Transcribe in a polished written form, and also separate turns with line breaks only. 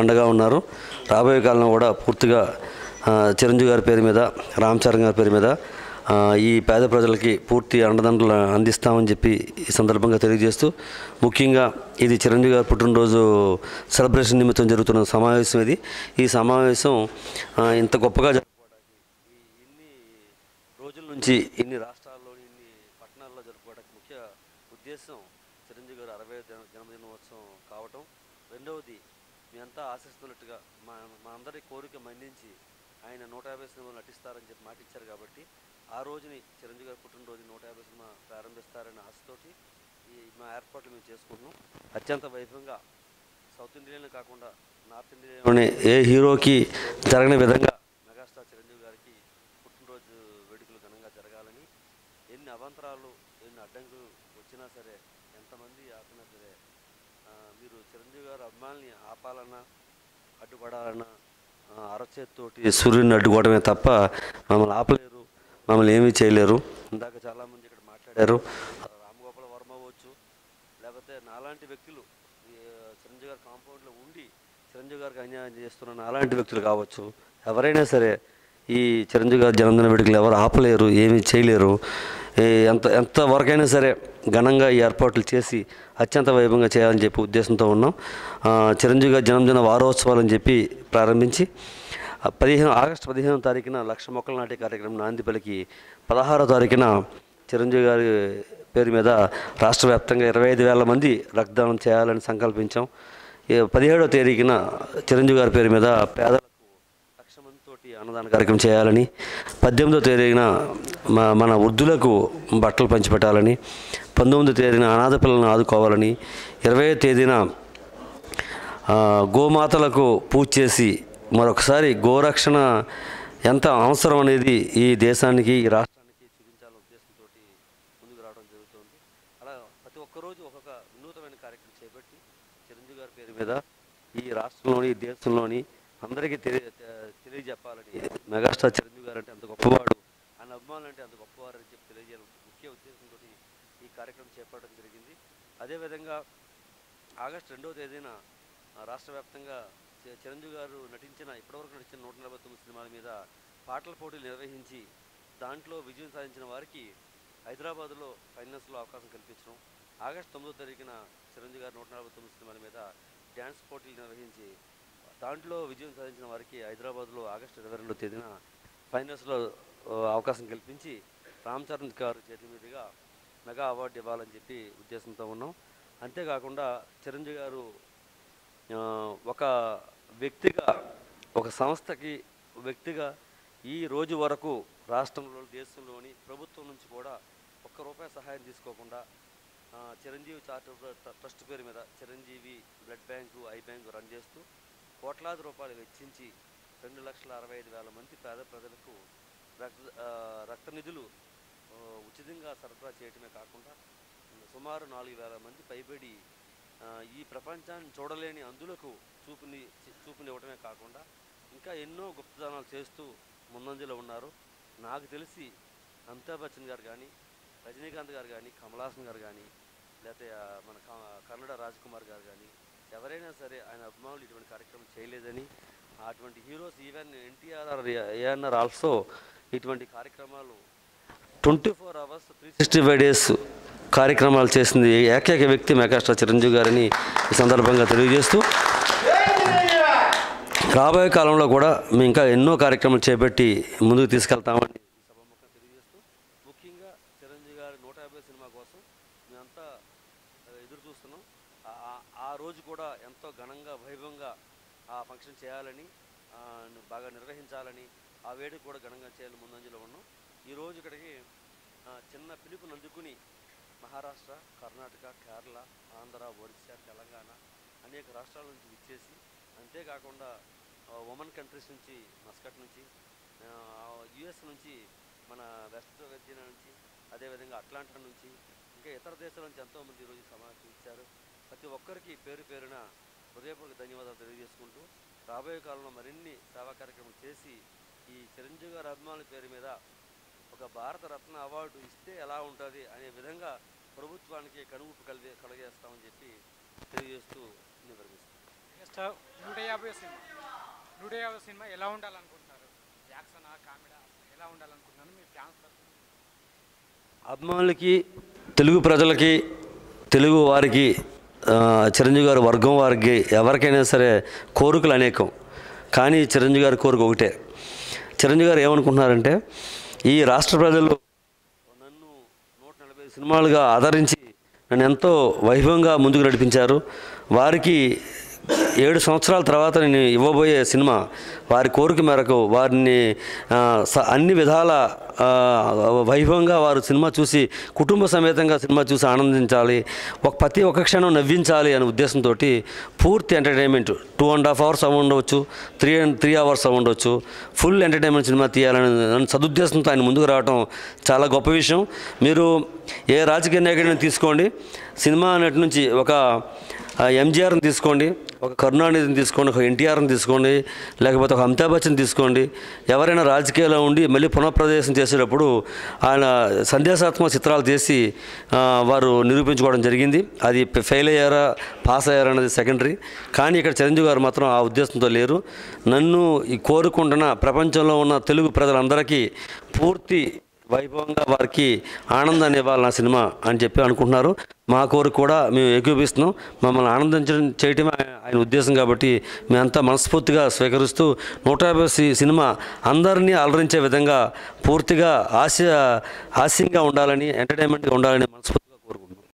అండగా ఉన్నారు. రాబోయే కాలంలో కూడా పూర్తిగా చిరంజీవి గారి పేరు మీద, రామ్ చరణ్ గారి పేరు మీద ఈ పేద ప్రజలకి పూర్తి అండదండలు అందిస్తామని చెప్పి ఈ సందర్భంగా తెలియజేస్తూ, ముఖ్యంగా ఇది చిరంజీవి గారి పుట్టినరోజు సెలబ్రేషన్ నిమిత్తం జరుగుతున్న సమావేశం ఇది. ఈ సమావేశం ఇంత గొప్పగా జరుపుకోవడానికి, ఇన్ని రోజుల నుంచి ఇన్ని రాష్ట్రాల్లోని ఇన్ని పట్టణాల్లో జరుపుకోవడానికి ముఖ్య ఉద్దేశం చిరంజీవి గారు 60వ జన్మదినోత్సవం కావటం. రెండవది, మీ అంతా ఆశిస్తున్నట్టుగా మా అందరి కోరిక మన్నించి ఆయన 150 సినిమాలు నటిస్తారని చెప్పి మాట ఇచ్చారు. కాబట్టి ఆ రోజుని చిరంజీవి గారి పుట్టినరోజు 150 సినిమా ప్రారంభిస్తారనే ఆశతోటి మా ఏర్పాట్లు మేము చేసుకుంటున్నాం. అత్యంత వైభవంగా సౌత్ ఇండియాలోనే కాకుండా నార్త్ ఇండియాలోనే ఏ హీరోకి జరగని విధంగా మెగాస్టార్ చిరంజీవి గారికి పుట్టినరోజు వేడుకలు ఘనంగా జరగాలని, ఎన్ని అవాంతరాలు ఎన్ని అడ్డంకులు వచ్చినా సరే, ఎంతమంది ఆపినా సరే, మీరు చిరంజీవి గారు అభిమానుల్ని ఆపాలన్నా అడ్డుపడాలన్నా అరచేతితోటి సూర్యుడిని అడ్డుకోవడమే తప్ప మమ్మల్ని ఆపలేరు, మమ్మల్ని ఏమీ చేయలేరు. ఇందాక చాలామంది ఇక్కడ మాట్లాడారు. రామ్ గోపాల్ వర్మ అవ్వచ్చు, లేకపోతే నాలాంటి వ్యక్తులు చిరంజీవి గారి కాంపౌండ్లో ఉండి చిరంజీవి గారికి అన్యాయం చేస్తున్న నాలాంటి వ్యక్తులు కావచ్చు, ఎవరైనా సరే ఈ చిరంజీవి గారి జన్మదిన వేడుకలు ఎవరు ఆపలేరు, ఏమీ చేయలేరు. ఎంతవరకైనా సరే ఘనంగా ఈ ఏర్పాట్లు చేసి అత్యంత వైభవంగా చేయాలని చెప్పి ఉద్దేశంతో ఉన్నాం. చిరంజీవి గారి జన్మదిన వారోత్సవాలని చెప్పి ప్రారంభించి ఆగస్టు 15వ తారీఖున 1,00,000 మొక్కలు నాటే కార్యక్రమం నాంది పలికి, 16వ తారీఖున చిరంజీవి గారి పేరు మీద రాష్ట్ర వ్యాప్తంగా 25,000 మంది రక్తదానం చేయాలని సంకల్పించాం. 17వ తేదీన చిరంజీవి గారి పేరు మీద పేదలకు 1,00,000 మందితోటి అన్నదాన కార్యక్రమం చేయాలని, 18వ తేదీన మన వృద్ధులకు బట్టలు పంచిపెట్టాలని, 19వ తేదీన అనాథ పిల్లలను ఆదుకోవాలని, 20వ తేదీన గోమాతలకు పూజ చేసి మరొకసారి గోరక్షణ ఎంత అవసరం అనేది ఈ దేశానికి, ఈ రాష్ట్రానికి చూపించాలనే ఉద్దేశంతో ముందుకు రావడం జరుగుతుంది. అలా ప్రతి ఒక్కరోజు ఒక్కొక్క వినూతమైన కార్యక్రమం చేపట్టి చిరంజీవి గారి పేరు మీద ఈ రాష్ట్రంలోని, దేశంలోని అందరికీ తెలియజెప్పాలని, మెగాస్టార్ చిరంజీవి గారు అంటే అంత గొప్పవాడు, ఆయన అభిమానులు అంటే అంత గొప్పవారు అని చెప్పి తెలియజేయాలని ముఖ్య ఉద్దేశంతో ఈ కార్యక్రమం చేపట్టడం జరిగింది. అదేవిధంగా ఆగస్టు 2వ తేదీన రాష్ట్ర వ్యాప్తంగా చిరంజీవి గారు ఇప్పటివరకు నటించిన 149 సినిమాల మీద పాటల పోటీలు నిర్వహించి దాంట్లో విజయం సాధించిన వారికి హైదరాబాద్లో ఫైనాన్స్లో అవకాశం కల్పించడం. ఆగస్టు 9వ తారీఖున చిరంజీవి గారు 149 సినిమాల మీద డ్యాన్స్ పోటీలు నిర్వహించి దాంట్లో విజయం సాధించిన వారికి హైదరాబాద్లో ఆగస్టు 22వ తేదీన ఫైనాన్స్లో అవకాశం కల్పించి రామ్ చరణ్ గారు చేతుల మీదుగా మెగా అవార్డు ఇవ్వాలని చెప్పి ఉద్దేశంతో ఉన్నాం. అంతేకాకుండా చిరంజీవి గారు ఒక వ్యక్తిగా, ఒక సంస్థకి వ్యక్తిగా ఈ రోజు వరకు రాష్ట్రంలో, దేశంలోని ప్రభుత్వం నుంచి కూడా ₹1 సహాయం తీసుకోకుండా చిరంజీవి చారిటబుల్ ట్రస్ట్ పేరు మీద Chiranjeevi blood bank, I bank run చేస్తూ కోట్లాది రూపాయలు వెచ్చించి 2,65,000 మంది పేద ప్రజలకు రక్త నిధులు ఉచితంగా సరఫరా చేయటమే కాకుండా సుమారు 4,000 మంది పైబడి ఈ ప్రపంచాన్ని చూడలేని అందులకు చూపునివ్వటమే కాకుండా ఇంకా ఎన్నో గుప్తదానాలు చేస్తూ ముందంజలో ఉన్నారు. నాకు తెలిసి అమితాబ్ బచ్చన్ గారు కానీ, రజనీకాంత్ గారు కానీ, కమల్ హాసన్ గారు కానీ, లేకపోతే మన కన్నడ రాజ్కుమార్ గారు కానీ ఎవరైనా సరే ఆయన అభిమానులు ఇటువంటి కార్యక్రమం చేయలేదని, అటువంటి heroes even NTR, ANR also ఇటువంటి కార్యక్రమాలు 24 అవర్స్ 365 డేస్ కార్యక్రమాలు చేసింది ఏకైక వ్యక్తి మెగాస్టార్ చిరంజీవి గారిని ఈ సందర్భంగా తెలియజేస్తూ, రాబోయే కాలంలో కూడా మేము ఇంకా ఎన్నో కార్యక్రమాలు చేపట్టి ముందుకు తీసుకెళ్తామని ఈ సభాముఖంగా తెలియజేస్తూ, ముఖ్యంగా చిరంజీవి గారి 150 సినిమా కోసం మేమంతా ఎదురు చూస్తున్నాం. ఆ రోజు కూడా ఎంతో ఘనంగా, వైభవంగా ఆ ఫంక్షన్ చేయాలని, బాగా నిర్వహించాలని, ఆ వేడుక కూడా ఘనంగా చేయాలని ముందంజలో ఉన్నాం. ఈరోజు ఇక్కడికి చిన్న పిలుపుని అందుకుని మహారాష్ట్ర, కర్ణాటక, కేరళ, ఆంధ్ర, ఒడిశా, తెలంగాణ అనేక రాష్ట్రాల నుంచి విచ్చేసి, అంతేకాకుండా ఉమెన్ కంట్రీస్ నుంచి, మస్కట్ నుంచి, యుఎస్ నుంచి, మన వెస్ట్ వర్జీనియా నుంచి, అదేవిధంగా అట్లాంటా నుంచి, ఇంకా ఇతర దేశాల నుంచి ఎంతోమంది ఈరోజు సమావేశం ఇచ్చారు. ప్రతి ఒక్కరికి పేరు పేరున హృదయపూర్వక ధన్యవాదాలు తెలియజేసుకుంటూ, రాబోయే కాలంలో మరిన్ని సేవా కార్యక్రమాలు చేసి ఈ చిరంజీవి గారి అభిమానుల పేరు మీద ఒక భారత రత్న అవార్డు ఇస్తే ఎలా ఉంటుంది అనే విధంగా ప్రభుత్వానికి కనువిప్పు కలిగేస్తామని చెప్పి తెలియజేస్తూ నిర్వహిస్తాం.
నెక్స్ట్ 150 సినిమా 150 సినిమా ఎలా ఉండాలనుకుంటున్నారు? యాక్షనా, కామెడీ ఎలా ఉండాలనుకుంటున్నారు మీ ఫ్యాన్స్?
అభిమానులకి, తెలుగు ప్రజలకి, తెలుగు వారికి, చిరంజీవి గారి వర్గం వారికి ఎవరికైనా సరే కోరికలు అనేకం. కానీ చిరంజీవి గారి కోరిక ఒకటే. చిరంజీవి గారు ఏమనుకుంటున్నారంటే, ఈ రాష్ట్ర ప్రజలు నన్ను 140 సినిమాలుగా ఆదరించి నన్ను ఎంతో వైభవంగా ముందుకు నడిపించారు. వారికి 7 సంవత్సరాల తర్వాత నేను ఇవ్వబోయే సినిమా వారి కోరిక మేరకు వారిని అన్ని విధాల వైభవంగా వారు సినిమా చూసి కుటుంబ సమేతంగా సినిమా చూసి ఆనందించాలి, ప్రతి ఒక్క క్షణం నవ్వించాలి అనే ఉద్దేశంతో పూర్తి ఎంటర్టైన్మెంట్ 2.5 hours ఉండవచ్చు, 3 hours ఉండవచ్చు, ఫుల్ ఎంటర్టైన్మెంట్ సినిమా తీయాలని సదుద్దేశంతో ఆయన ముందుకు రావడం చాలా గొప్ప విషయం. మీరు ఏ రాజకీయ నాయకుడిని తీసుకోండి, సినిమా నటి నుంచి ఒక ఎంజీఆర్ని తీసుకోండి, ఒక కరుణానిధిని తీసుకోండి, ఒక ఎన్టీఆర్ని తీసుకోండి, లేకపోతే ఒక అమితాబ్ బచ్చన్ తీసుకోండి. ఎవరైనా రాజకీయాల్లో ఉండి మళ్ళీ పునఃప్రవేశం చేసేటప్పుడు ఆయన సందేశాత్మక చిత్రాలు చేసి వారు నిరూపించుకోవడం జరిగింది. అది ఫెయిల్ అయ్యారా పాస్ అయ్యారా అనేది సెకండరీ. కానీ ఇక్కడ చిరంజీవి గారు మాత్రం ఆ ఉద్దేశంతో లేరు. నన్ను ఈ కోరుకుంటున్న ప్రపంచంలో ఉన్న తెలుగు ప్రజలందరికీ పూర్తి వైభవంగా వారికి ఆనందాన్ని ఇవ్వాలి నా సినిమా అని చెప్పి అనుకుంటున్నారు. మా కోరిక కూడా మేము ఏకీపిస్తున్నాం. మమ్మల్ని ఆనందించడం చేయటమే ఆయన ఉద్దేశం కాబట్టి మేమంతా మనస్ఫూర్తిగా స్వీకరిస్తూ 150 సినిమా అందరినీ అలరించే విధంగా పూర్తిగా హాస్యంగా ఉండాలని, ఎంటర్టైన్మెంట్గా ఉండాలని మనస్ఫూర్తి